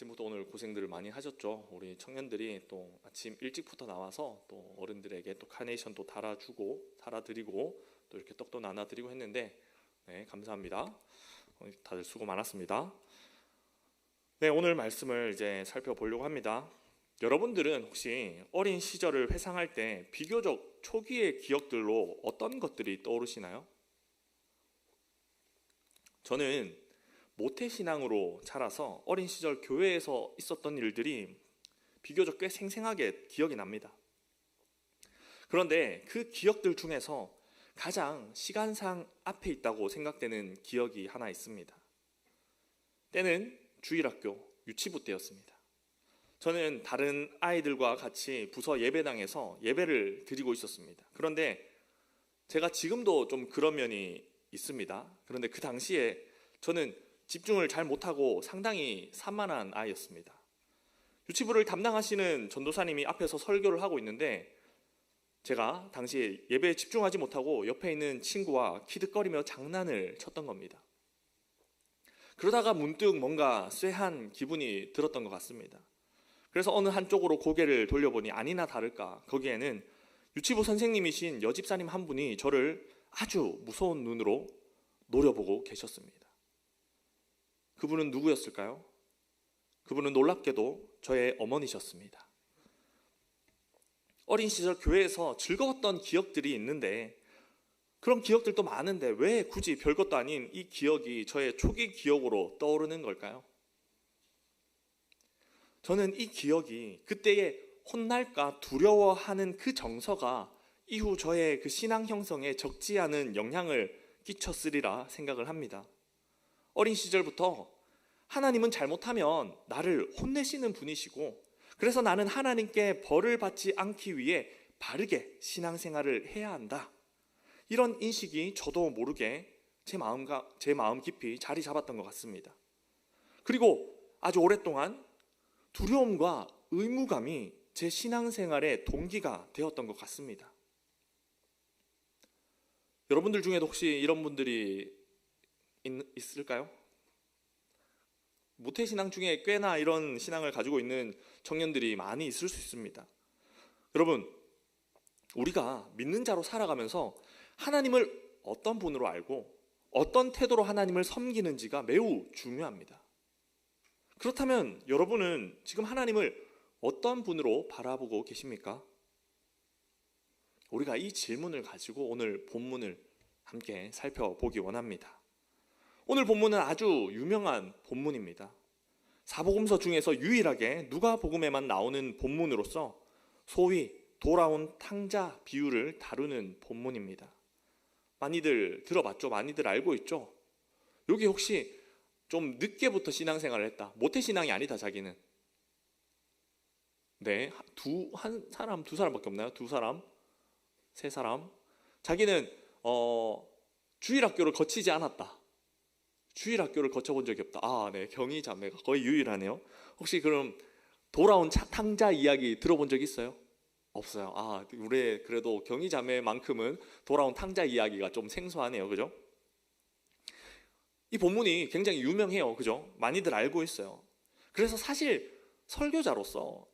아침부터 오늘 고생들을 많이 하셨죠. 우리 청년들이 또 아침 일찍부터 나와서 또 어른들에게 또 카네이션도 달아드리고 또 이렇게 떡도 나눠드리고 했는데, 네, 감사합니다. 다들 수고 많았습니다. 네, 오늘 말씀을 이제 살펴보려고 합니다. 여러분들은 혹시 어린 시절을 회상할 때 비교적 초기의 기억들로 어떤 것들이 떠오르시나요? 저는 모태신앙으로 자라서 어린 시절 교회에서 있었던 일들이 비교적 꽤 생생하게 기억이 납니다. 그런데 그 기억들 중에서 가장 시간상 앞에 있다고 생각되는 기억이 하나 있습니다. 때는 주일학교 유치부 때였습니다. 저는 다른 아이들과 같이 부서 예배당에서 예배를 드리고 있었습니다. 그런데 제가 지금도 좀 그런 면이 있습니다. 그런데 그 당시에 저는 집중을 잘 못하고 상당히 산만한 아이였습니다. 유치부를 담당하시는 전도사님이 앞에서 설교를 하고 있는데 제가 당시에 예배에 집중하지 못하고 옆에 있는 친구와 키득거리며 장난을 쳤던 겁니다. 그러다가 문득 뭔가 쎄한 기분이 들었던 것 같습니다. 그래서 어느 한쪽으로 고개를 돌려보니 아니나 다를까 거기에는 유치부 선생님이신 여집사님 한 분이 저를 아주 무서운 눈으로 노려보고 계셨습니다. 그분은 누구였을까요? 그분은 놀랍게도 저의 어머니셨습니다. 어린 시절 교회에서 즐거웠던 기억들이 있는데 그런 기억들도 많은데 왜 굳이 별것도 아닌 이 기억이 저의 초기 기억으로 떠오르는 걸까요? 저는 이 기억이 그때의 혼날까 두려워하는 그 정서가 이후 저의 그 신앙 형성에 적지 않은 영향을 끼쳤으리라 생각을 합니다. 어린 시절부터 하나님은 잘못하면 나를 혼내시는 분이시고 그래서 나는 하나님께 벌을 받지 않기 위해 바르게 신앙생활을 해야 한다. 이런 인식이 저도 모르게 제 마음 깊이 자리 잡았던 것 같습니다. 그리고 아주 오랫동안 두려움과 의무감이 제 신앙생활의 동기가 되었던 것 같습니다. 여러분들 중에도 혹시 이런 분들이 있을까요? 모태신앙 중에 꽤나 이런 신앙을 가지고 있는 청년들이 많이 있을 수 있습니다. 여러분, 우리가 믿는 자로 살아가면서 하나님을 어떤 분으로 알고 어떤 태도로 하나님을 섬기는지가 매우 중요합니다. 그렇다면 여러분은 지금 하나님을 어떤 분으로 바라보고 계십니까? 우리가 이 질문을 가지고 오늘 본문을 함께 살펴보기 원합니다. 오늘 본문은 아주 유명한 본문입니다. 사복음서 중에서 유일하게 누가복음에만 나오는 본문으로서 소위 돌아온 탕자 비유를 다루는 본문입니다. 많이들 들어봤죠? 많이들 알고 있죠? 여기 혹시 좀 늦게부터 신앙생활을 했다. 모태신앙이 아니다 자기는. 네, 두 사람밖에 없나요? 두 사람? 세 사람? 자기는 주일학교를 거치지 않았다. 주일학교를 거쳐본 적이 없다. 아, 네, 경희 자매가 거의 유일하네요. 혹시 그럼 돌아온 탕자 이야기 들어본 적 있어요? 없어요. 아, 우리 그래도 경희 자매만큼은 돌아온 탕자 이야기가 좀 생소하네요. 그죠? 이 본문이 굉장히 유명해요. 그죠? 많이들 알고 있어요. 그래서 사실 설교자로서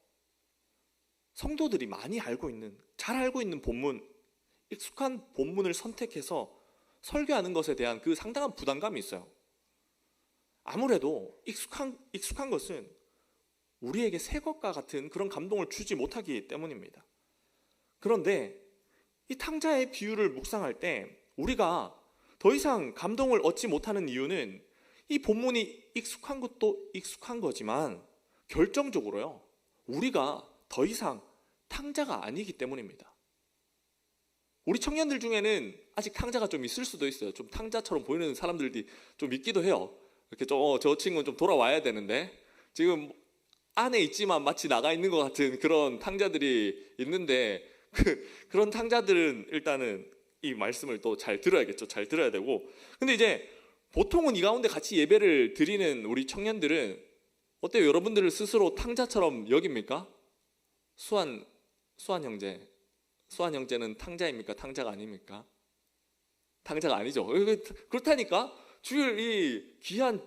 성도들이 많이 알고 있는, 잘 알고 있는 본문, 익숙한 본문을 선택해서 설교하는 것에 대한 그 상당한 부담감이 있어요. 아무래도 익숙한 것은 우리에게 새 것과 같은 그런 감동을 주지 못하기 때문입니다. 그런데 이 탕자의 비유를 묵상할 때 우리가 더 이상 감동을 얻지 못하는 이유는 이 본문이 익숙한 것도 익숙한 거지만 결정적으로요, 우리가 더 이상 탕자가 아니기 때문입니다. 우리 청년들 중에는 아직 탕자가 좀 있을 수도 있어요. 좀 탕자처럼 보이는 사람들이 좀 있기도 해요. 이렇게 저 친구는 좀 돌아와야 되는데 지금 안에 있지만 마치 나가 있는 것 같은 그런 탕자들이 있는데 그런 탕자들은 일단은 이 말씀을 또 잘 들어야겠죠. 잘 들어야 되고. 근데 이제 보통은 이 가운데 같이 예배를 드리는 우리 청년들은 어때요? 여러분들을 스스로 탕자처럼 여깁니까? 수환 형제. 수환 형제는 탕자입니까? 탕자가 아닙니까? 탕자가 아니죠. 그렇다니까 주일 이 귀한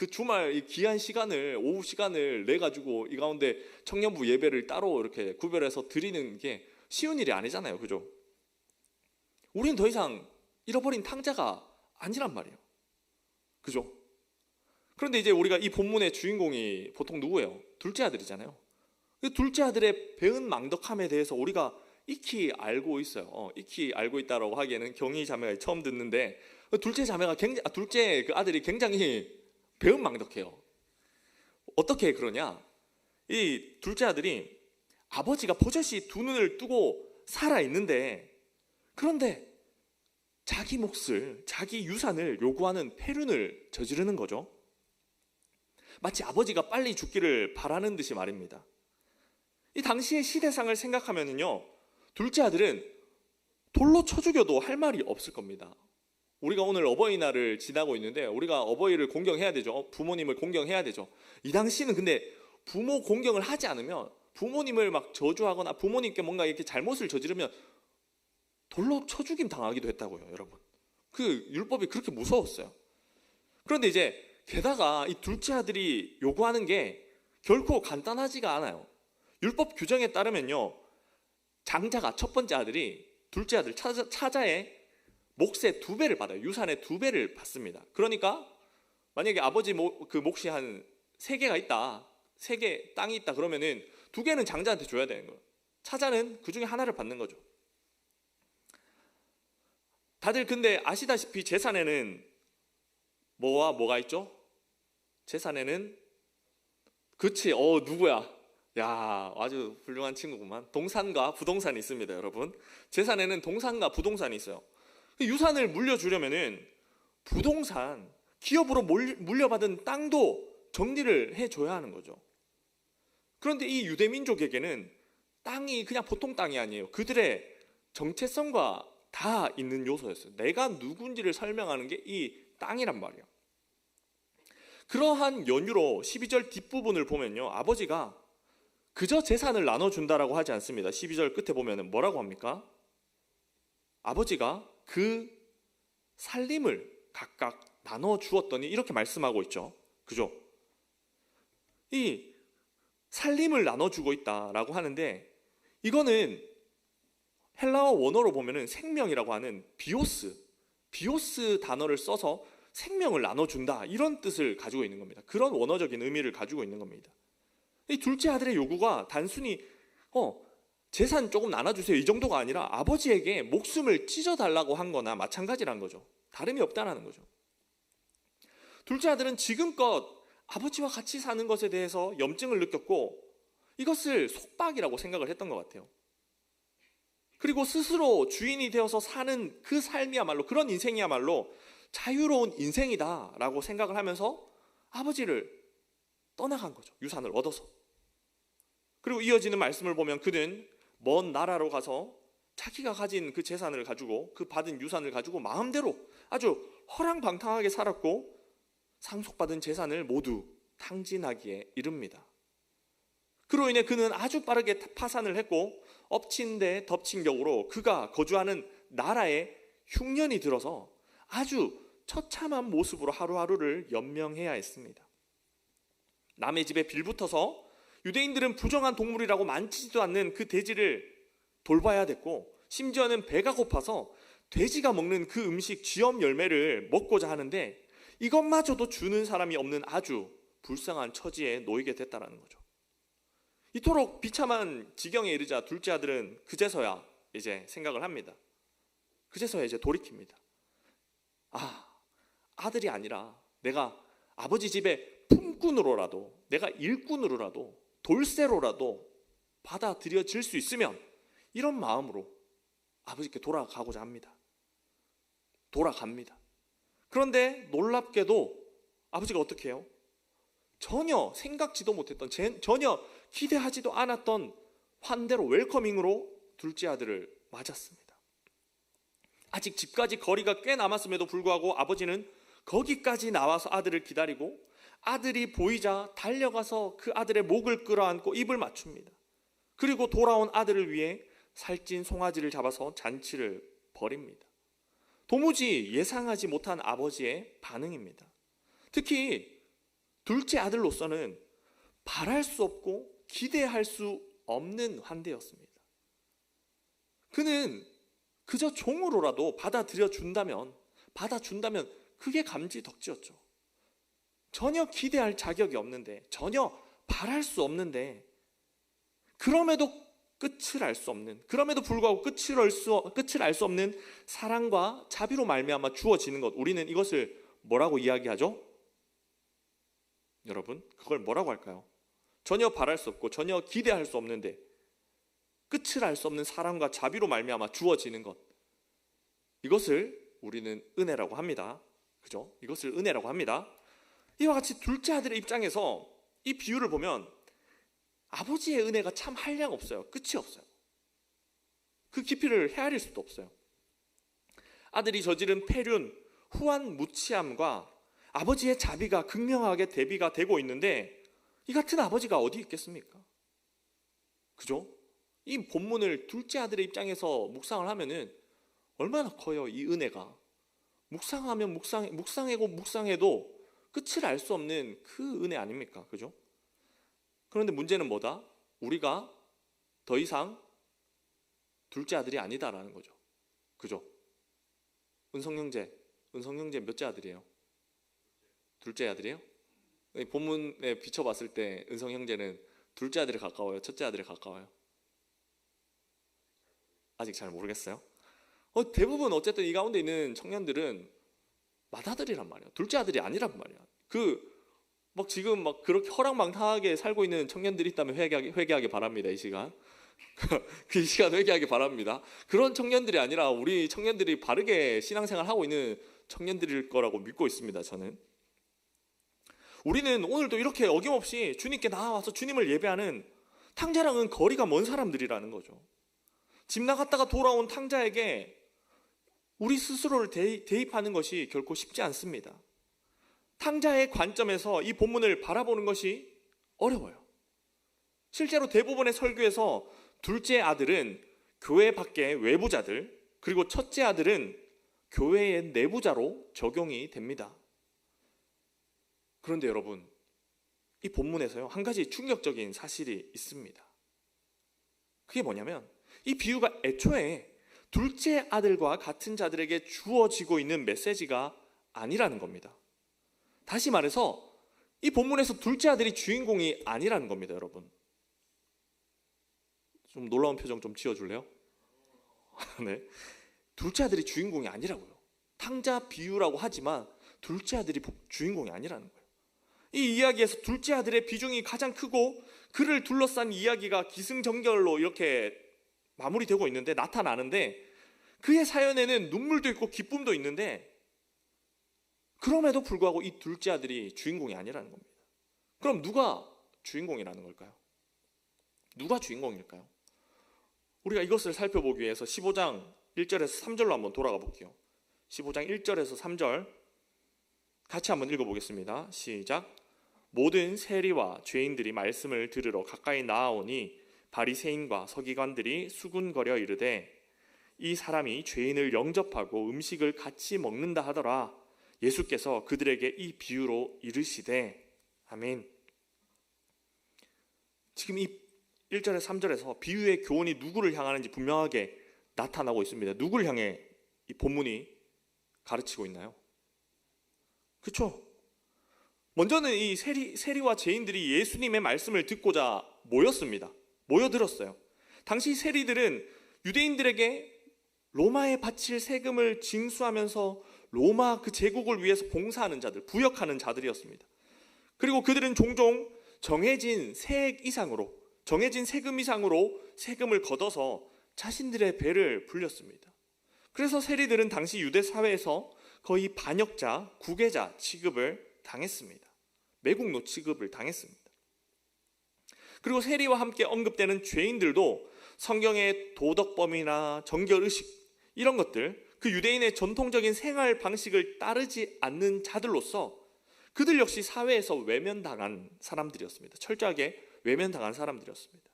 그 주말 이 귀한 시간을, 오후 시간을 내 가지고 이 가운데 청년부 예배를 따로 이렇게 구별해서 드리는 게 쉬운 일이 아니잖아요. 그죠? 우리는 더 이상 잃어버린 탕자가 아니란 말이에요. 그죠? 그런데 이제 우리가 이 본문의 주인공이 보통 누구예요? 둘째 아들이잖아요. 그 둘째 아들의 배은 망덕함에 대해서 우리가 익히 알고 있어요. 익히 알고 있다라고 하기에는 경희 자매가 처음 듣는데, 둘째 그 아들이 굉장히 배은 망덕해요. 어떻게 그러냐? 이 둘째 아들이 아버지가 버젓이 두 눈을 뜨고 살아 있는데, 그런데 자기 몫을, 자기 유산을 요구하는 폐륜을 저지르는 거죠. 마치 아버지가 빨리 죽기를 바라는 듯이 말입니다. 이 당시의 시대상을 생각하면요, 둘째 아들은 돌로 쳐 죽여도 할 말이 없을 겁니다. 우리가 오늘 어버이날을 지나고 있는데 우리가 어버이를 공경해야 되죠. 부모님을 공경해야 되죠. 이 당시는 근데 부모 공경을 하지 않으면, 부모님을 막 저주하거나 부모님께 뭔가 이렇게 잘못을 저지르면 돌로 쳐 죽임 당하기도 했다고요, 여러분. 그 율법이 그렇게 무서웠어요. 그런데 이제 게다가 이 둘째 아들이 요구하는 게 결코 간단하지가 않아요. 율법 규정에 따르면요, 장자가, 첫 번째 아들이 둘째 아들 차자의 몫의 2배를 받아요. 유산의 2배를 받습니다. 그러니까 만약에 아버지 그 몫이 한 3개가 있다, 3개 땅이 있다 그러면은 2개는 장자한테 줘야 되는 거예요. 차자는 그 중에 하나를 받는 거죠. 다들 근데 아시다시피 재산에는 뭐와 뭐가 있죠? 재산에는, 그치, 누구야? 야, 아주 훌륭한 친구구만. 동산과 부동산이 있습니다, 여러분. 재산에는 동산과 부동산이 있어요. 유산을 물려주려면은 부동산, 기업으로 물려받은 땅도 정리를 해줘야 하는 거죠. 그런데 이 유대민족에게는 땅이 그냥 보통 땅이 아니에요. 그들의 정체성과 다 있는 요소였어요. 내가 누군지를 설명하는 게 이 땅이란 말이에요. 그러한 연유로 12절 뒷부분을 보면요, 아버지가 그저 재산을 나눠준다라고 하지 않습니다. 12절 끝에 보면 뭐라고 합니까? 아버지가 그 살림을 각각 나눠주었더니 이렇게 말씀하고 있죠. 그죠? 이 살림을 나눠주고 있다라고 하는데, 이거는 헬라어 원어로 보면은 생명이라고 하는 비오스 단어를 써서 생명을 나눠준다, 이런 뜻을 가지고 있는 겁니다. 그런 원어적인 의미를 가지고 있는 겁니다. 이 둘째 아들의 요구가 단순히 재산 조금 나눠주세요 이 정도가 아니라 아버지에게 목숨을 찢어달라고 한 거나 마찬가지라는 거죠. 다름이 없다는 거죠. 둘째 아들은 지금껏 아버지와 같이 사는 것에 대해서 염증을 느꼈고 이것을 속박이라고 생각을 했던 것 같아요. 그리고 스스로 주인이 되어서 사는 그 삶이야말로, 그런 인생이야말로 자유로운 인생이다라고 생각을 하면서 아버지를 떠나간 거죠. 유산을 얻어서. 그리고 이어지는 말씀을 보면 그는 먼 나라로 가서 자기가 가진 그 재산을 가지고, 그 받은 유산을 가지고 마음대로 아주 허랑방탕하게 살았고 상속받은 재산을 모두 탕진하기에 이릅니다. 그로 인해 그는 아주 빠르게 파산을 했고 엎친 데 덮친 격으로 그가 거주하는 나라에 흉년이 들어서 아주 처참한 모습으로 하루하루를 연명해야 했습니다. 남의 집에 빌붙어서 유대인들은 부정한 동물이라고 만지지도 않는 그 돼지를 돌봐야 됐고, 심지어는 배가 고파서 돼지가 먹는 그 음식 쥐엄 열매를 먹고자 하는데 이것마저도 주는 사람이 없는 아주 불쌍한 처지에 놓이게 됐다는 거죠. 이토록 비참한 지경에 이르자 둘째 아들은 그제서야 이제 생각을 합니다. 그제서야 이제 돌이킵니다. 아들이 아니라 내가 아버지 집에 품꾼으로라도, 내가 일꾼으로라도, 돌쇠로라도 받아들여질 수 있으면, 이런 마음으로 아버지께 돌아가고자 합니다. 돌아갑니다. 그런데 놀랍게도 아버지가 어떻게 해요? 전혀 생각지도 못했던, 전혀 기대하지도 않았던 환대로, 웰커밍으로 둘째 아들을 맞았습니다. 아직 집까지 거리가 꽤 남았음에도 불구하고 아버지는 거기까지 나와서 아들을 기다리고, 아들이 보이자 달려가서 그 아들의 목을 끌어안고 입을 맞춥니다. 그리고 돌아온 아들을 위해 살찐 송아지를 잡아서 잔치를 벌입니다. 도무지 예상하지 못한 아버지의 반응입니다. 특히 둘째 아들로서는 바랄 수 없고 기대할 수 없는 환대였습니다. 그는 그저 종으로라도 받아준다면 그게 감지덕지였죠. 전혀 기대할 자격이 없는데, 전혀 바랄 수 없는데, 그럼에도 끝을 알 수 없는, 그럼에도 불구하고 끝을 알 수 없는 사랑과 자비로 말미암아 주어지는 것, 우리는 이것을 뭐라고 이야기하죠? 여러분, 그걸 뭐라고 할까요? 전혀 바랄 수 없고 전혀 기대할 수 없는데 끝을 알 수 없는 사랑과 자비로 말미암아 주어지는 것, 이것을 우리는 은혜라고 합니다. 그죠? 이것을 은혜라고 합니다. 이와 같이 둘째 아들의 입장에서 이 비유를 보면 아버지의 은혜가 참 한량 없어요. 끝이 없어요. 그 깊이를 헤아릴 수도 없어요. 아들이 저지른 폐륜, 후한 무치함과 아버지의 자비가 극명하게 대비가 되고 있는데, 이 같은 아버지가 어디 있겠습니까? 그죠? 이 본문을 둘째 아들의 입장에서 묵상을 하면은 얼마나 커요, 이 은혜가. 묵상하면 묵상해도 끝을 알 수 없는 그 은혜 아닙니까? 그죠? 그런데 문제는 뭐다? 우리가 더 이상 둘째 아들이 아니다라는 거죠. 그죠? 은성 형제 몇째 아들이에요? 둘째 아들이에요? 본문에 비춰봤을 때 은성 형제는 둘째 아들이 가까워요? 첫째 아들이 가까워요? 아직 잘 모르겠어요. 대부분 어쨌든 이 가운데 있는 청년들은 맏아들이란 말이야. 둘째 아들이 아니란 말이야. 지금 그렇게 허랑방탕하게 살고 있는 청년들이 있다면 회개하기 바랍니다. 이 시간. 이 시간 회개하기 바랍니다. 그런 청년들이 아니라 우리 청년들이 바르게 신앙생활 하고 있는 청년들일 거라고 믿고 있습니다. 저는. 우리는 오늘도 이렇게 어김없이 주님께 나와서 주님을 예배하는 탕자랑은 거리가 먼 사람들이라는 거죠. 집 나갔다가 돌아온 탕자에게 우리 스스로를 대입하는 것이 결코 쉽지 않습니다. 탕자의 관점에서 이 본문을 바라보는 것이 어려워요. 실제로 대부분의 설교에서 둘째 아들은 교회 밖의 외부자들, 그리고 첫째 아들은 교회의 내부자로 적용이 됩니다. 그런데 여러분, 이 본문에서요, 한 가지 충격적인 사실이 있습니다. 그게 뭐냐면, 이 비유가 애초에 둘째 아들과 같은 자들에게 주어지고 있는 메시지가 아니라는 겁니다. 다시 말해서 이 본문에서 둘째 아들이 주인공이 아니라는 겁니다. 여러분, 좀 놀라운 표정 좀 지어줄래요? 네, 둘째 아들이 주인공이 아니라고요. 탕자 비유라고 하지만 둘째 아들이 주인공이 아니라는 거예요. 이 이야기에서 둘째 아들의 비중이 가장 크고 그를 둘러싼 이야기가 기승전결로 이렇게 마무리되고 있는데, 나타나는데, 그의 사연에는 눈물도 있고 기쁨도 있는데, 그럼에도 불구하고 이 둘째 아들이 주인공이 아니라는 겁니다. 그럼 누가 주인공이라는 걸까요? 누가 주인공일까요? 우리가 이것을 살펴보기 위해서 15장 1절에서 3절로 한번 돌아가 볼게요. 15장 1절에서 3절 같이 한번 읽어보겠습니다. 시작. 모든 세리와 죄인들이 말씀을 들으러 가까이 나아오니 바리새인과 서기관들이 수군거려 이르되, 이 사람이 죄인을 영접하고 음식을 같이 먹는다 하더라. 예수께서 그들에게 이 비유로 이르시되. 아멘. 지금 이 1절에서 3절에서 비유의 교훈이 누구를 향하는지 분명하게 나타나고 있습니다. 누구를 향해 이 본문이 가르치고 있나요? 그렇죠? 먼저는 이 세리와 죄인들이 예수님의 말씀을 듣고자 모여들었어요. 당시 세리들은 유대인들에게 로마에 바칠 세금을 징수하면서 로마 그 제국을 위해서 봉사하는 자들, 부역하는 자들이었습니다. 그리고 그들은 종종 정해진 세금 이상으로 세금을 걷어서 자신들의 배를 불렸습니다. 그래서 세리들은 당시 유대 사회에서 거의 반역자, 구계자 취급을 당했습니다. 매국노 취급을 당했습니다. 그리고 세리와 함께 언급되는 죄인들도 성경의 도덕범이나 정결의식, 이런 것들, 그 유대인의 전통적인 생활 방식을 따르지 않는 자들로서 그들 역시 사회에서 외면당한 사람들이었습니다. 철저하게 외면당한 사람들이었습니다.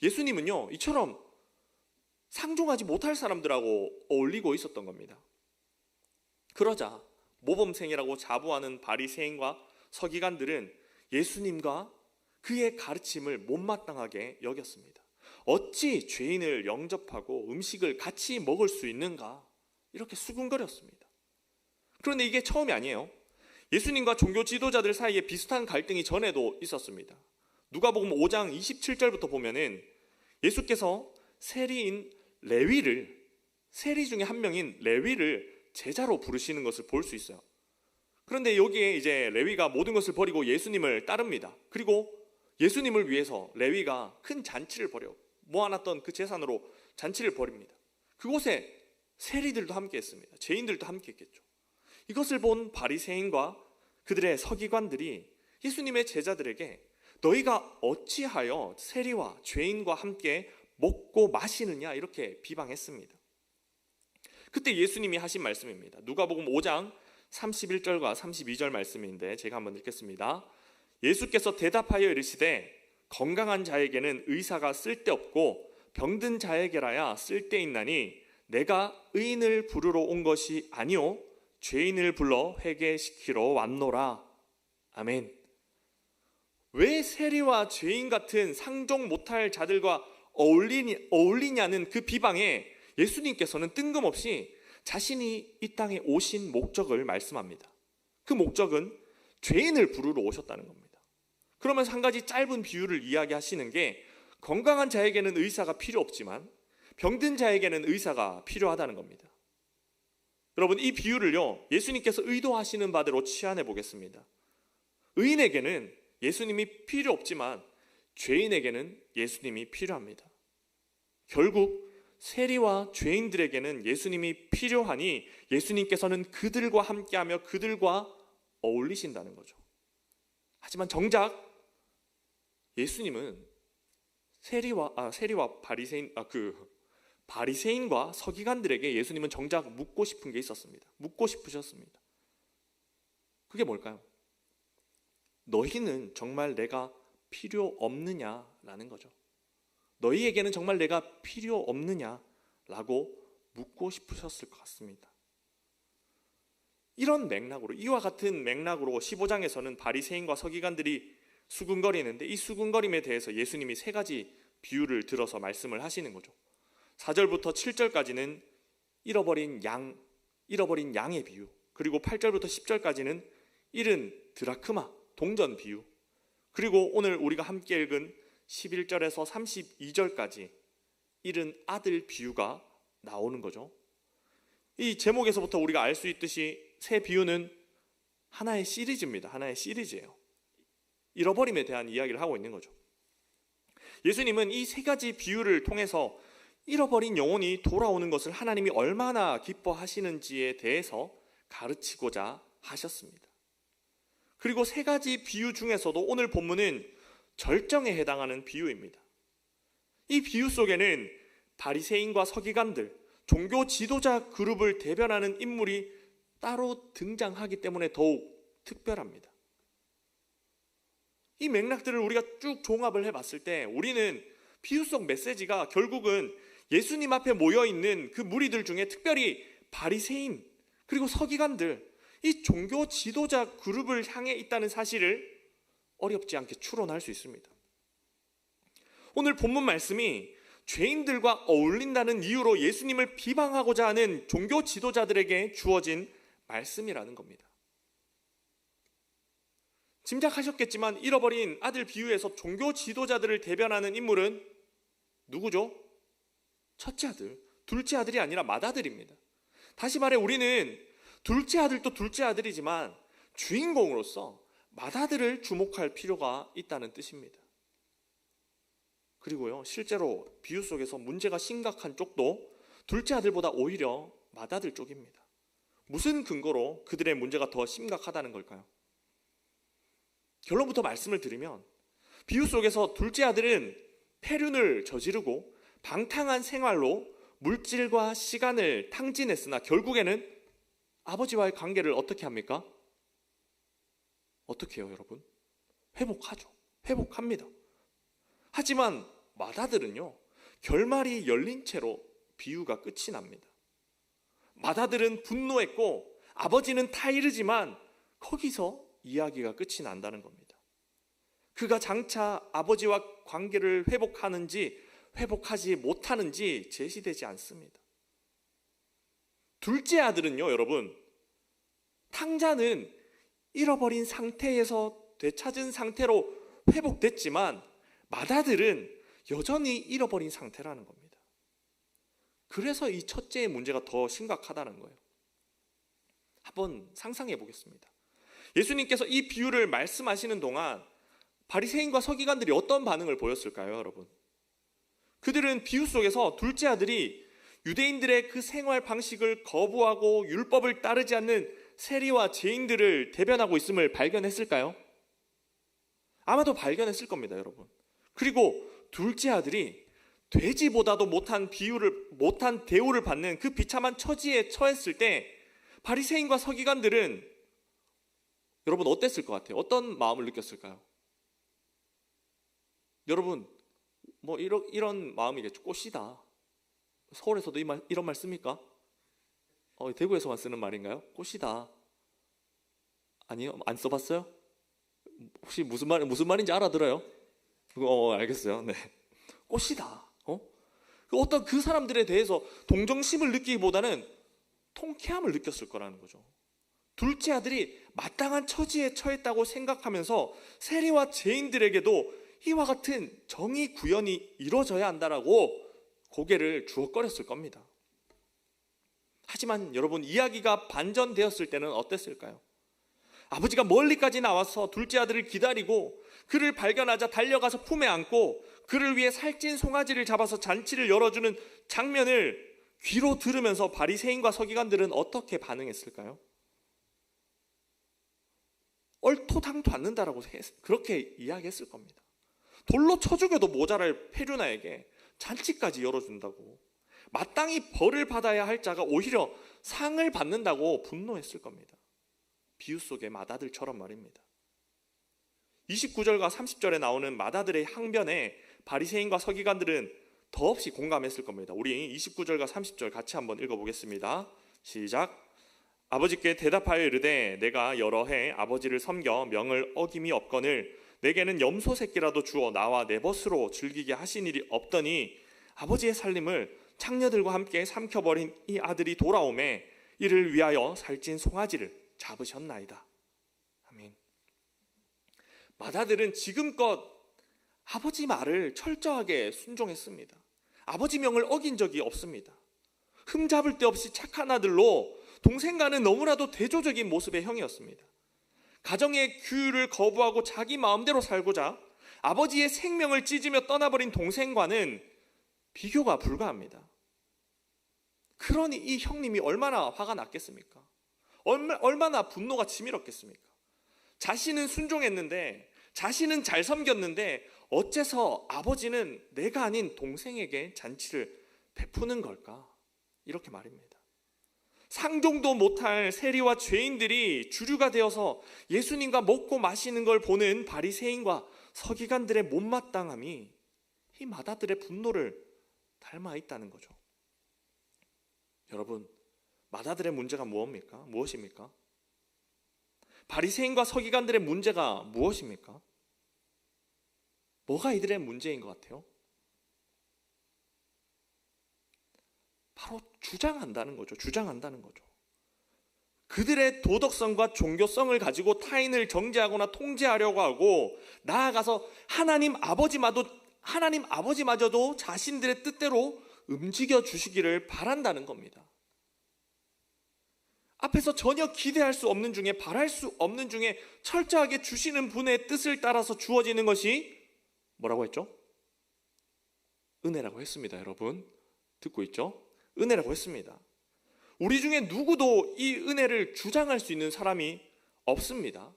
예수님은요, 이처럼 상종하지 못할 사람들하고 어울리고 있었던 겁니다. 그러자 모범생이라고 자부하는 바리새인과 서기관들은 예수님과 그의 가르침을 못마땅하게 여겼습니다. 어찌 죄인을 영접하고 음식을 같이 먹을 수 있는가? 이렇게 수군거렸습니다. 그런데 이게 처음이 아니에요. 예수님과 종교 지도자들 사이에 비슷한 갈등이 전에도 있었습니다. 누가복음 5장 27절부터 보면은 예수께서 세리인 레위를, 세리 중에 한 명인 레위를 제자로 부르시는 것을 볼 수 있어요. 그런데 여기에 이제 레위가 모든 것을 버리고 예수님을 따릅니다. 그리고 예수님을 위해서 레위가 큰 잔치를 벌여 모아놨던 그 재산으로 잔치를 벌입니다. 그곳에 세리들도 함께 했습니다. 죄인들도 함께 했겠죠. 이것을 본 바리새인과 그들의 서기관들이 예수님의 제자들에게 너희가 어찌하여 세리와 죄인과 함께 먹고 마시느냐 이렇게 비방했습니다. 그때 예수님이 하신 말씀입니다. 누가복음 5장 31절과 32절 말씀인데 제가 한번 읽겠습니다. 예수께서 대답하여 이르시되 건강한 자에게는 의사가 쓸데없고 병든 자에게라야 쓸데있나니 내가 의인을 부르러 온 것이 아니요 죄인을 불러 회개시키러 왔노라. 아멘. 왜 세리와 죄인 같은 상종 못할 자들과 어울리냐는 그 비방에 예수님께서는 뜬금없이 자신이 이 땅에 오신 목적을 말씀합니다. 그 목적은 죄인을 부르러 오셨다는 겁니다. 그러면서 한 가지 짧은 비유를 이야기하시는 게 건강한 자에게는 의사가 필요 없지만 병든 자에게는 의사가 필요하다는 겁니다. 여러분, 이 비유를요 예수님께서 의도하시는 바대로 치환해 보겠습니다. 의인에게는 예수님이 필요 없지만 죄인에게는 예수님이 필요합니다. 결국 세리와 죄인들에게는 예수님이 필요하니 예수님께서는 그들과 함께하며 그들과 어울리신다는 거죠. 하지만 정작 예수님은 바리새인과 서기관들에게 예수님은 정작 묻고 싶은 게 있었습니다. 묻고 싶으셨습니다. 그게 뭘까요? 너희는 정말 내가 필요 없느냐라는 거죠. 너희에게는 정말 내가 필요 없느냐라고 묻고 싶으셨을 것 같습니다. 이런 맥락으로, 이와 같은 맥락으로 15장에서는 바리새인과 서기관들이 수군거리는데 이 수군거림에 대해서 예수님이 세 가지 비유를 들어서 말씀을 하시는 거죠. 4절부터 7절까지는 잃어버린 양의 비유, 그리고 8절부터 10절까지는 잃은 드라크마, 동전 비유, 그리고 오늘 우리가 함께 읽은 11절에서 32절까지 잃은 아들 비유가 나오는 거죠. 이 제목에서부터 우리가 알 수 있듯이 세 비유는 하나의 시리즈입니다. 하나의 시리즈예요. 잃어버림에 대한 이야기를 하고 있는 거죠. 예수님은 이 세 가지 비유를 통해서 잃어버린 영혼이 돌아오는 것을 하나님이 얼마나 기뻐하시는지에 대해서 가르치고자 하셨습니다. 그리고 세 가지 비유 중에서도 오늘 본문은 절정에 해당하는 비유입니다. 이 비유 속에는 바리새인과 서기관들, 종교 지도자 그룹을 대변하는 인물이 따로 등장하기 때문에 더욱 특별합니다. 이 맥락들을 우리가 쭉 종합을 해봤을 때 우리는 비유 속 메시지가 결국은 예수님 앞에 모여있는 그 무리들 중에 특별히 바리새인 그리고 서기관들, 이 종교 지도자 그룹을 향해 있다는 사실을 어렵지 않게 추론할 수 있습니다. 오늘 본문 말씀이 죄인들과 어울린다는 이유로 예수님을 비방하고자 하는 종교 지도자들에게 주어진 말씀이라는 겁니다. 짐작하셨겠지만 잃어버린 아들 비유에서 종교 지도자들을 대변하는 인물은 누구죠? 첫째 아들, 둘째 아들이 아니라 맏아들입니다. 다시 말해 우리는 둘째 아들도 둘째 아들이지만 주인공으로서 맏아들을 주목할 필요가 있다는 뜻입니다. 그리고요, 실제로 비유 속에서 문제가 심각한 쪽도 둘째 아들보다 오히려 맏아들 쪽입니다. 무슨 근거로 그들의 문제가 더 심각하다는 걸까요? 결론부터 말씀을 드리면 비유 속에서 둘째 아들은 폐륜을 저지르고 방탕한 생활로 물질과 시간을 탕진했으나 결국에는 아버지와의 관계를 어떻게 합니까? 어떻게 해요, 여러분? 회복하죠. 회복합니다. 하지만 맏아들은요, 결말이 열린 채로 비유가 끝이 납니다. 맏아들은 분노했고 아버지는 타이르지만 거기서 이야기가 끝이 난다는 겁니다. 그가 장차 아버지와 관계를 회복하는지 회복하지 못하는지 제시되지 않습니다. 둘째 아들은요, 여러분, 탕자는 잃어버린 상태에서 되찾은 상태로 회복됐지만 맏아들은 여전히 잃어버린 상태라는 겁니다. 그래서 이 첫째의 문제가 더 심각하다는 거예요. 한번 상상해 보겠습니다. 예수님께서 이 비유를 말씀하시는 동안 바리새인과 서기관들이 어떤 반응을 보였을까요, 여러분? 그들은 비유 속에서 둘째 아들이 유대인들의 그 생활 방식을 거부하고 율법을 따르지 않는 세리와 죄인들을 대변하고 있음을 발견했을까요? 아마도 발견했을 겁니다, 여러분. 그리고 둘째 아들이 돼지보다도 못한 대우를 받는 그 비참한 처지에 처했을 때 바리새인과 서기관들은 여러분 어땠을 것 같아요? 어떤 마음을 느꼈을까요? 여러분 뭐 이런 마음이겠죠. 꽃이다. 서울에서도 이런 말 씁니까? 대구에서만 쓰는 말인가요? 꽃이다. 아니요? 안 써봤어요? 혹시 무슨 말인지 알아들어요? 알겠어요. 네. 꽃이다. 어떤 그 사람들에 대해서 동정심을 느끼기보다는 통쾌함을 느꼈을 거라는 거죠. 둘째 아들이 마땅한 처지에 처했다고 생각하면서 세리와 죄인들에게도 이와 같은 정의 구현이 이루어져야 한다라고 고개를 주걱거렸을 겁니다. 하지만 여러분, 이야기가 반전되었을 때는 어땠을까요? 아버지가 멀리까지 나와서 둘째 아들을 기다리고 그를 발견하자 달려가서 품에 안고 그를 위해 살찐 송아지를 잡아서 잔치를 열어주는 장면을 귀로 들으면서 바리새인과 서기관들은 어떻게 반응했을까요? 얼토당토 않는다라고 그렇게 이야기했을 겁니다. 돌로 쳐 죽여도 모자랄 페류나에게 잔치까지 열어준다고, 마땅히 벌을 받아야 할 자가 오히려 상을 받는다고 분노했을 겁니다. 비유 속의 맏아들처럼 말입니다. 29절과 30절에 나오는 맏아들의 항변에 바리새인과 서기관들은 더없이 공감했을 겁니다. 우리 29절과 30절 같이 한번 읽어보겠습니다. 시작. 아버지께 대답하여 이르되 내가 여러 해 아버지를 섬겨 명을 어김이 없거늘 내게는 염소 새끼라도 주어 나와 내 벗으로 즐기게 하신 일이 없더니 아버지의 살림을 창녀들과 함께 삼켜버린 이 아들이 돌아오매 이를 위하여 살찐 송아지를 잡으셨나이다. 아멘. 맏아들은 지금껏 아버지 말을 철저하게 순종했습니다. 아버지 명을 어긴 적이 없습니다. 흠잡을 데 없이 착한 아들로 동생과는 너무나도 대조적인 모습의 형이었습니다. 가정의 규율을 거부하고 자기 마음대로 살고자 아버지의 생명을 찢으며 떠나버린 동생과는 비교가 불가합니다. 그러니 이 형님이 얼마나 화가 났겠습니까? 얼마나 분노가 치밀었겠습니까? 자신은 순종했는데, 자신은 잘 섬겼는데 어째서 아버지는 내가 아닌 동생에게 잔치를 베푸는 걸까? 이렇게 말입니다. 상종도 못할 세리와 죄인들이 주류가 되어서 예수님과 먹고 마시는 걸 보는 바리새인과 서기관들의 못마땅함이 이 맏아들의 분노를 닮아 있다는 거죠. 여러분, 맏아들의 문제가 무엇입니까? 바리새인과 서기관들의 문제가 무엇입니까? 뭐가 이들의 문제인 것 같아요? 바로 주장한다는 거죠. 그들의 도덕성과 종교성을 가지고 타인을 정죄하거나 통제하려고 하고, 나아가서 하나님 아버지마저도 자신들의 뜻대로 움직여 주시기를 바란다는 겁니다. 앞에서 전혀 기대할 수 없는 중에, 바랄 수 없는 중에 철저하게 주시는 분의 뜻을 따라서 주어지는 것이 뭐라고 했죠? 은혜라고 했습니다. 여러분 듣고 있죠? 은혜라고 했습니다. 우리 중에 누구도 이 은혜를 주장할 수 있는 사람이 없습니다.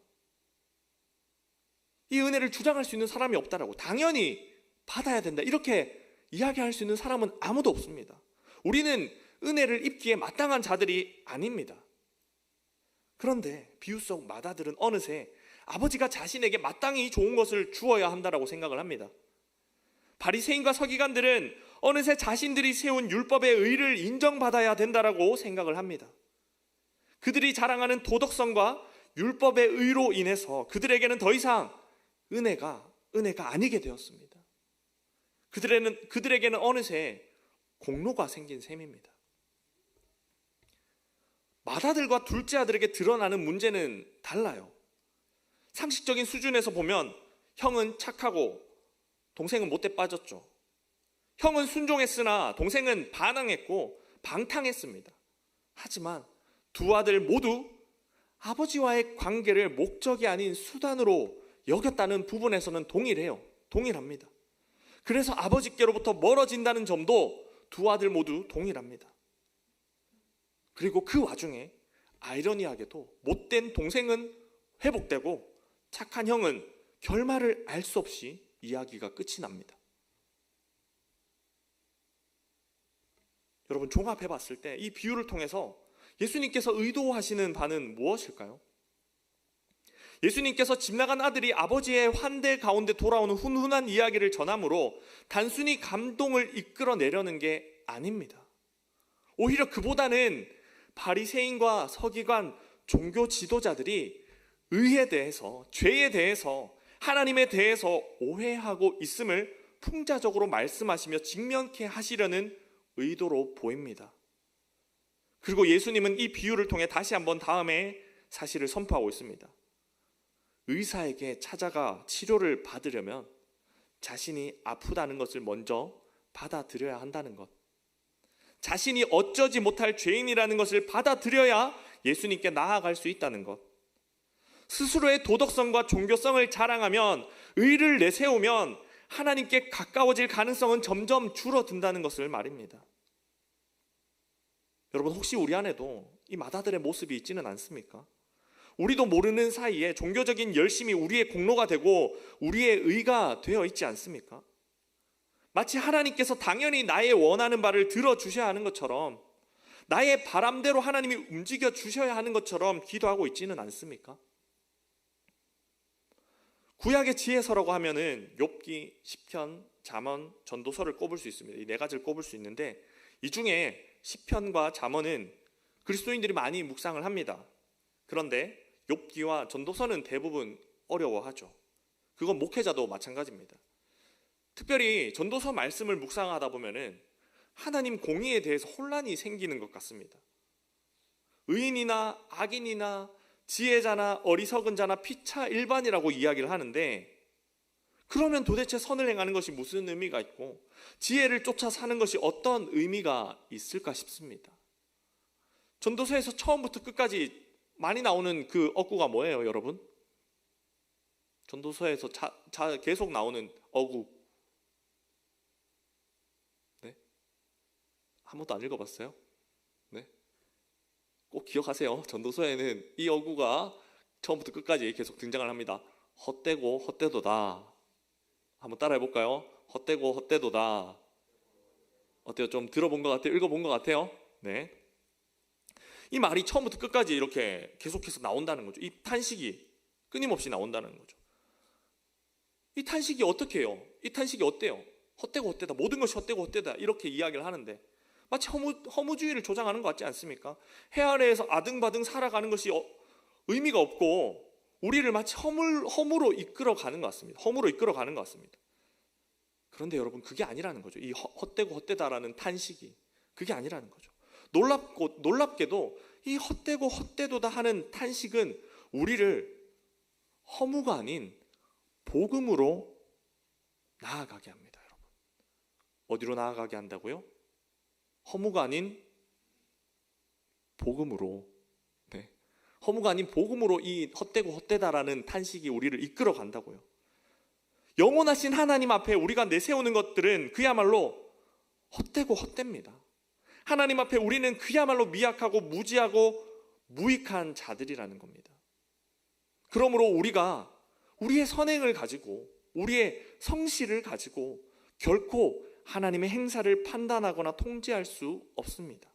이 은혜를 주장할 수 있는 사람이 없다라고, 당연히 받아야 된다 이렇게 이야기할 수 있는 사람은 아무도 없습니다. 우리는 은혜를 입기에 마땅한 자들이 아닙니다. 그런데 비유 속 맏아들은 어느새 아버지가 자신에게 마땅히 좋은 것을 주어야 한다라고 생각을 합니다. 바리새인과 서기관들은 어느새 자신들이 세운 율법의 의를 인정받아야 된다라고 생각을 합니다. 그들이 자랑하는 도덕성과 율법의 의로 인해서 그들에게는 더 이상 은혜가 아니게 되었습니다. 그들에게는 어느새 공로가 생긴 셈입니다. 맏아들과 둘째 아들에게 드러나는 문제는 달라요. 상식적인 수준에서 보면 형은 착하고 동생은 못돼 빠졌죠. 형은 순종했으나 동생은 반항했고 방탕했습니다. 하지만 두 아들 모두 아버지와의 관계를 목적이 아닌 수단으로 여겼다는 부분에서는 동일합니다. 그래서 아버지께로부터 멀어진다는 점도 두 아들 모두 동일합니다. 그리고 그 와중에 아이러니하게도 못된 동생은 회복되고 착한 형은 결말을 알 수 없이 이야기가 끝이 납니다. 여러분, 종합해 봤을 때 이 비유를 통해서 예수님께서 의도하시는 바는 무엇일까요? 예수님께서 집 나간 아들이 아버지의 환대 가운데 돌아오는 훈훈한 이야기를 전함으로 단순히 감동을 이끌어내려는 게 아닙니다. 오히려 그보다는 바리새인과 서기관, 종교 지도자들이 의에 대해서, 죄에 대해서, 하나님에 대해서 오해하고 있음을 풍자적으로 말씀하시며 직면케 하시려는 의도로 보입니다. 그리고 예수님은 이 비유를 통해 다시 한번 다음에 사실을 선포하고 있습니다. 의사에게 찾아가 치료를 받으려면 자신이 아프다는 것을 먼저 받아들여야 한다는 것, 자신이 어쩌지 못할 죄인이라는 것을 받아들여야 예수님께 나아갈 수 있다는 것, 스스로의 도덕성과 종교성을 자랑하면, 의를 내세우면 하나님께 가까워질 가능성은 점점 줄어든다는 것을 말입니다. 여러분, 혹시 우리 안에도 이 맏아들의 모습이 있지는 않습니까? 우리도 모르는 사이에 종교적인 열심이 우리의 공로가 되고 우리의 의가 되어 있지 않습니까? 마치 하나님께서 당연히 나의 원하는 바를 들어주셔야 하는 것처럼, 나의 바람대로 하나님이 움직여 주셔야 하는 것처럼 기도하고 있지는 않습니까? 구약의 지혜서라고 하면은 욥기, 시편, 잠언, 전도서를 꼽을 수 있습니다. 이 네 가지를 꼽을 수 있는데, 이 중에 시편과 잠언은 그리스도인들이 많이 묵상을 합니다. 그런데 욥기와 전도서는 대부분 어려워하죠. 그건 목회자도 마찬가지입니다. 특별히 전도서 말씀을 묵상하다 보면은 하나님 공의에 대해서 혼란이 생기는 것 같습니다. 의인이나 악인이나 지혜자나 어리석은 자나 피차 일반이라고 이야기를 하는데, 그러면 도대체 선을 행하는 것이 무슨 의미가 있고 지혜를 쫓아 사는 것이 어떤 의미가 있을까 싶습니다. 전도서에서 처음부터 끝까지 많이 나오는 그 어구가 뭐예요, 여러분? 전도서에서 계속 나오는 어구. 네? 한 번도 안 읽어봤어요? 네? 꼭 기억하세요. 전도서에는 이 어구가 처음부터 끝까지 계속 등장을 합니다. 헛되고 헛되도다. 한번 따라해 볼까요? 헛되고 헛되도다. 어때요? 좀 들어본 것 같아요? 읽어본 것 같아요? 네. 이 말이 처음부터 끝까지 이렇게 계속해서 나온다는 거죠. 이 탄식이 끊임없이 나온다는 거죠. 이 탄식이 어떻게 해요? 이 탄식이 어때요? 헛되고 헛되다. 모든 것이 헛되고 헛되다. 이렇게 이야기를 하는데 마치 허무주의를 조장하는 것 같지 않습니까? 해 아래에서 아등바등 살아가는 것이 의미가 없고 우리를 마치 허무로 이끌어가는 것 같습니다. 허무로 이끌어가는 것 같습니다. 그런데 여러분, 그게 아니라는 거죠. 이 헛되고 헛되다라는 탄식이 그게 아니라는 거죠. 놀랍게도 이 헛되고 헛되도다 하는 탄식은 우리를 허무가 아닌 복음으로 나아가게 합니다. 여러분, 어디로 나아가게 한다고요? 허무가 아닌 복음으로. 네. 허무가 아닌 복음으로 이 헛되고 헛되다라는 탄식이 우리를 이끌어 간다고요. 영원하신 하나님 앞에 우리가 내세우는 것들은 그야말로 헛되고 헛됩니다. 하나님 앞에 우리는 그야말로 미약하고 무지하고 무익한 자들이라는 겁니다. 그러므로 우리가 우리의 선행을 가지고, 우리의 성실을 가지고 결코 하나님의 행사를 판단하거나 통제할 수 없습니다.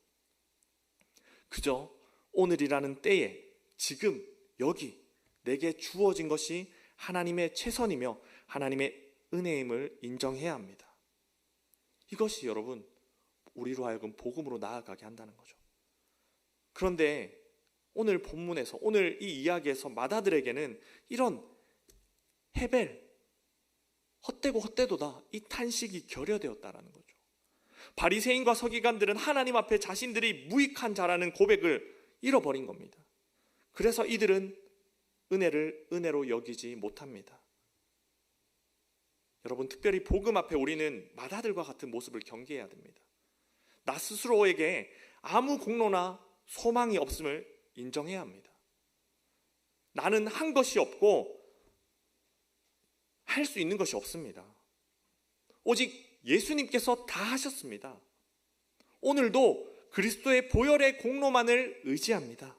그저 오늘이라는 때에, 지금 여기 내게 주어진 것이 하나님의 최선이며 하나님의 은혜임을 인정해야 합니다. 이것이 여러분, 우리로 하여금 복음으로 나아가게 한다는 거죠. 그런데 오늘 본문에서, 오늘 이 이야기에서 마다들에게는 이런 헤벨, 헛되고 헛되도다, 이 탄식이 결여되었다라는 거죠. 바리새인과 서기관들은 하나님 앞에 자신들이 무익한 자라는 고백을 잃어버린 겁니다. 그래서 이들은 은혜를 은혜로 여기지 못합니다. 여러분, 특별히 복음 앞에 우리는 마다들과 같은 모습을 경계해야 됩니다. 나 스스로에게 아무 공로나 소망이 없음을 인정해야 합니다. 나는 한 것이 없고 할 수 있는 것이 없습니다. 오직 예수님께서 다 하셨습니다. 오늘도 그리스도의 보혈의 공로만을 의지합니다.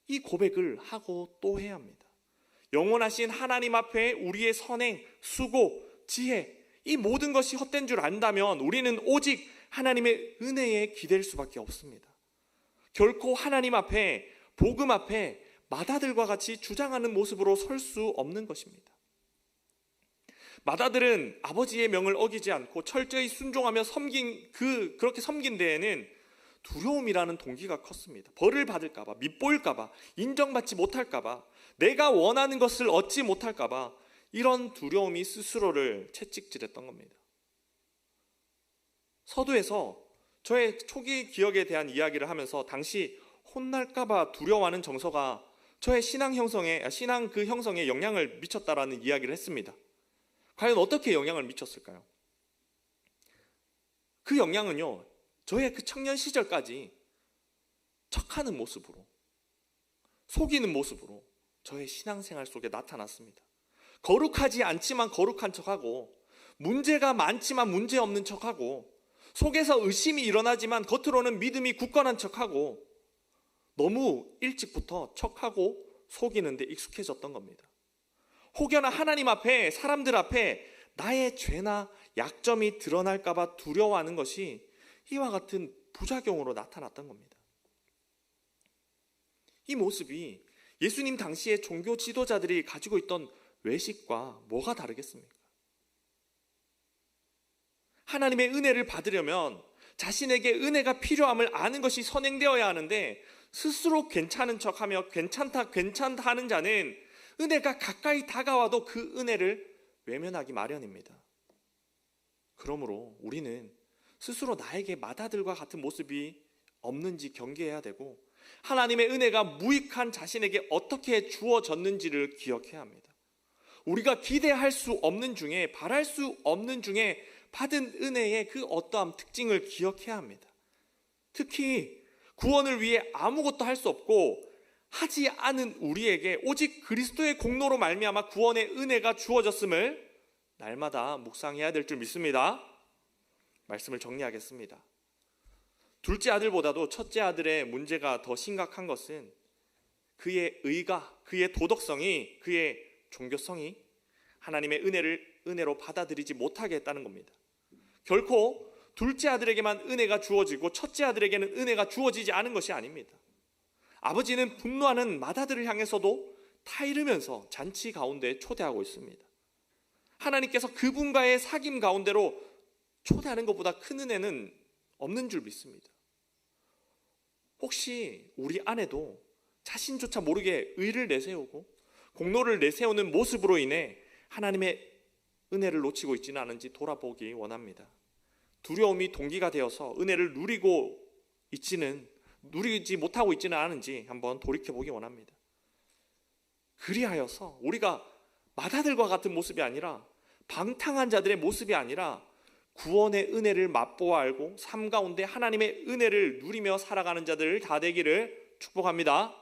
이 고백을 하고 또 해야 합니다. 영원하신 하나님 앞에 우리의 선행, 수고, 지혜, 이 모든 것이 헛된 줄 안다면 우리는 오직 하나님의 은혜에 기댈 수밖에 없습니다. 결코 하나님 앞에, 복음 앞에 마다들과 같이 주장하는 모습으로 설 수 없는 것입니다. 마다들은 아버지의 명을 어기지 않고 철저히 순종하며 그렇게 섬긴 데에는 두려움이라는 동기가 컸습니다. 벌을 받을까봐, 밉보일까봐, 인정받지 못할까봐, 내가 원하는 것을 얻지 못할까봐 이런 두려움이 스스로를 채찍질했던 겁니다. 서두에서 저의 초기 기억에 대한 이야기를 하면서 당시 혼날까봐 두려워하는 정서가 저의 신앙 그 형성에 영향을 미쳤다라는 이야기를 했습니다. 과연 어떻게 영향을 미쳤을까요? 그 영향은요, 저의 그 청년 시절까지 척하는 모습으로, 속이는 모습으로 저의 신앙생활 속에 나타났습니다. 거룩하지 않지만 거룩한 척하고, 문제가 많지만 문제 없는 척하고, 속에서 의심이 일어나지만 겉으로는 믿음이 굳건한 척하고, 너무 일찍부터 척하고 속이는 데 익숙해졌던 겁니다. 혹여나 하나님 앞에, 사람들 앞에 나의 죄나 약점이 드러날까봐 두려워하는 것이 이와 같은 부작용으로 나타났던 겁니다. 이 모습이 예수님 당시의 종교 지도자들이 가지고 있던 외식과 뭐가 다르겠습니까? 하나님의 은혜를 받으려면 자신에게 은혜가 필요함을 아는 것이 선행되어야 하는데, 스스로 괜찮은 척하며 괜찮다 하는 자는 은혜가 가까이 다가와도 그 은혜를 외면하기 마련입니다. 그러므로 우리는 스스로 나에게 마다들과 같은 모습이 없는지 경계해야 되고, 하나님의 은혜가 무익한 자신에게 어떻게 주어졌는지를 기억해야 합니다. 우리가 기대할 수 없는 중에, 바랄 수 없는 중에 받은 은혜의 그 어떠한 특징을 기억해야 합니다. 특히 구원을 위해 아무것도 할 수 없고 하지 않은 우리에게 오직 그리스도의 공로로 말미암아 구원의 은혜가 주어졌음을 날마다 묵상해야 될 줄 믿습니다. 말씀을 정리하겠습니다. 둘째 아들보다도 첫째 아들의 문제가 더 심각한 것은 그의 의가, 그의 도덕성이, 그의 종교성이 하나님의 은혜를 은혜로 받아들이지 못하게 했다는 겁니다. 결코 둘째 아들에게만 은혜가 주어지고 첫째 아들에게는 은혜가 주어지지 않은 것이 아닙니다. 아버지는 분노하는 맏아들을 향해서도 타이르면서 잔치 가운데 초대하고 있습니다. 하나님께서 그분과의 사귐 가운데로 초대하는 것보다 큰 은혜는 없는 줄 믿습니다. 혹시 우리 안에도 자신조차 모르게 의를 내세우고 공로를 내세우는 모습으로 인해 하나님의 은혜를 놓치고 있지는 않은지 돌아보기 원합니다. 두려움이 동기가 되어서 은혜를 누리지 못하고 있지는 않은지 한번 돌이켜보기 원합니다. 그리하여서 우리가 맏아들과 같은 모습이 아니라, 방탕한 자들의 모습이 아니라 구원의 은혜를 맛보아 알고 삶 가운데 하나님의 은혜를 누리며 살아가는 자들 다 되기를 축복합니다.